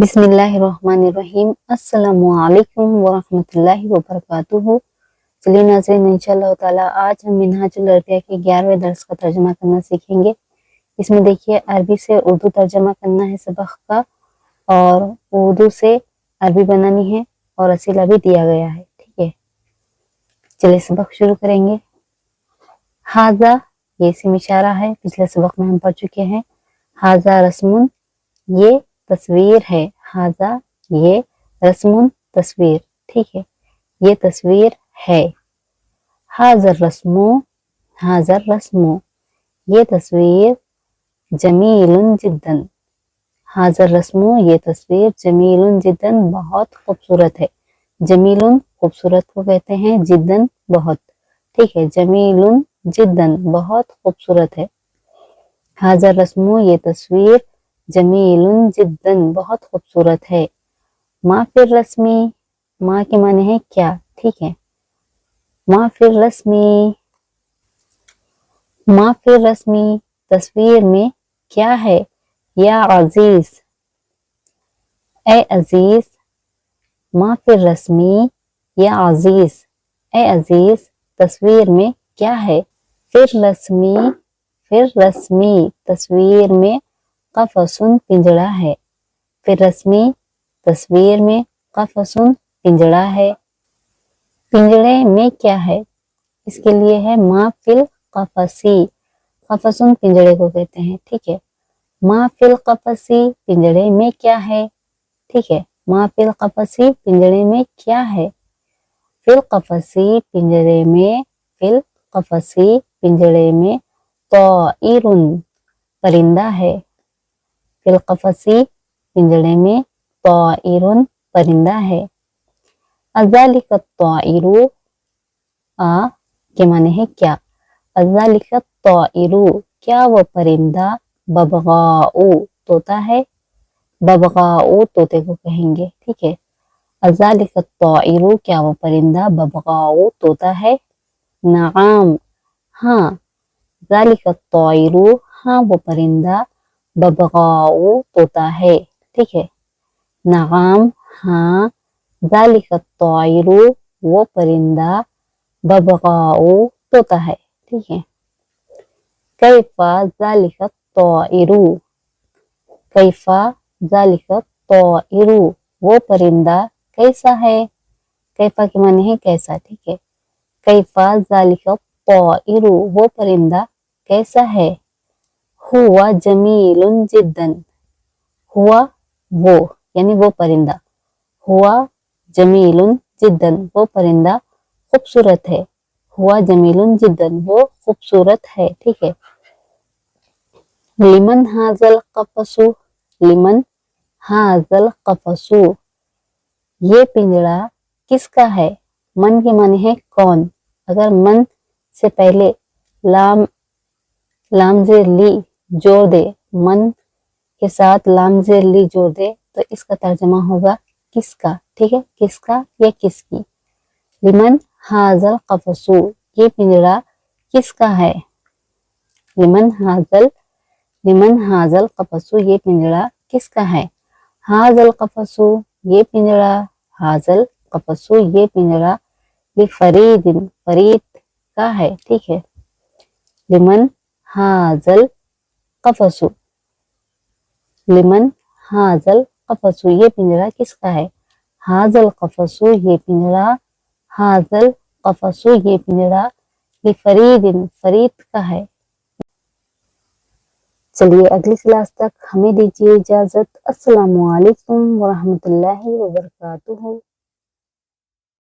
بسم اللہ الرحمن الرحیم۔ السلام علیکم ورحمۃ اللہ وبرکاتہ۔ چلیے ناظرین، انشاءاللہ تعالی آج ہم منہاج العربیہ کے 11ویں درس کا ترجمہ کرنا سیکھیں گے۔ اس میں دیکھیے عربی سے اردو ترجمہ کرنا ہے سبق کا، اور اردو سے عربی بنانی ہے، اور اسئلہ بھی دیا گیا ہے، ٹھیک ہے۔ چلیے سبق شروع کریں گے۔ ہاذا یہ اسم اشارہ ہے، پچھلے سبق میں ہم پڑھ چکے ہیں۔ ہاذا رسم یہ تصویر ہے، ہاذا یہ رسم تصویر، ٹھیک ہے، یہ تصویر ہے۔ ہاذا الرسم ہاذا الرسم یہ تصویر جمیل جدا، ہاذا الرسم یہ تصویر جمیل جدا بہت خوبصورت ہے۔ جمیل خوبصورت کو کہتے ہیں، جدا بہت، ٹھیک ہے، جمیل جدا بہت خوبصورت ہے۔ ہاذا الرسم یہ تصویر جمیل جدا بہت خوبصورت ہے۔ ما فی الرسمی ما کے معنی ہے کیا، ٹھیک ہے۔ ما فی الرسمی ما فی الرسمی تصویر میں کیا ہے؟ یا عزیز اے عزیز، ما فی الرسمی یا عزیز اے عزیز تصویر میں کیا ہے؟ فی الرسمی فی الرسمی تصویر میں قفص پنجڑا ہے۔ فی الرسمی تصویر میں قفص پنجڑا ہے۔ پنجڑے میں کیا ہے؟ اس کے لیے ہے ما فی القفصی، قفص پنجڑے کو کہتے ہیں، ٹھیک ہے۔ ما فی القفصی پنجڑے میں کیا ہے، ٹھیک ہے۔ ما فی القفصی پنجڑے میں کیا ہے؟ فی القفصی پنجڑے میں فی القفصی پنجڑے میں طائر پرندہ ہے۔ فی القفصی پنجڑے میں طائر پرندہ ہے۔ اذالک الطائر کے معنی ہے کیا؟ اذالک الطائر کیا وہ پرندہ ببغاء طوطا ہے؟ ببغاء طوطے کو کہیں گے، ٹھیک ہے۔ اذالک الطائر کیا وہ پرندہ ببغاء طوطا ہے؟ نعم ہاں، ذالک الطائر ہاں وہ پرندہ ببغاء طوطا ہے، ٹھیک ہے۔ نعم ہاں، ذالک الطائر وہ پرندہ ببغاء طوطا ہے، ٹھیک ہے۔ کیف ذالک الطائر کیف ذالک الطائر وہ پرندہ کیسا ہے؟ کیفا کے معنی ہے کیسا، ٹھیک ہے۔ کیف ذالک الطائر وہ پرندہ کیسا ہے؟ ہوا جمیل جدا ہوا وہ یعنی وہ پرندہ، ہوا جمیل جدا وہ پرندہ خوبصورت ہے، ہوا جمیل جدا وہ خوبصورت ہے، ٹھیک ہے۔ لمن ھذا القفص لمن ھذا القفص یہ پنجڑا کس کا ہے؟ من کے معنی ہے کون، اگر من سے پہلے لام زیر لی جوڑ دے، من کے ساتھ لام زیر لی جوڑ دے تو اس کا ترجمہ ہوگا کس کا، ٹھیک ہے، کس کا یا کس کی۔ لمن ھذا القفص یہ پنجڑا کس کا ہے؟ لمن ھذا القفص یہ پنجڑا کس کا ہے؟ ھذا القفص یہ پنجڑا ھذا القفص یہ پنجڑا لفرید فرید کا ہے، ٹھیک ہے۔ لمن ھذا القفص لمن ھذا القفص یہ پنجڑا کس کا ہے؟ ھذا القفص یہ پنجڑا ھذا القفص یہ پنجڑا لفرید فرید کا ہے۔ چلیے اگلی کلاس تک ہمیں دیجیے اجازت۔ السلام علیکم ورحمۃ اللہ وبرکاتہ۔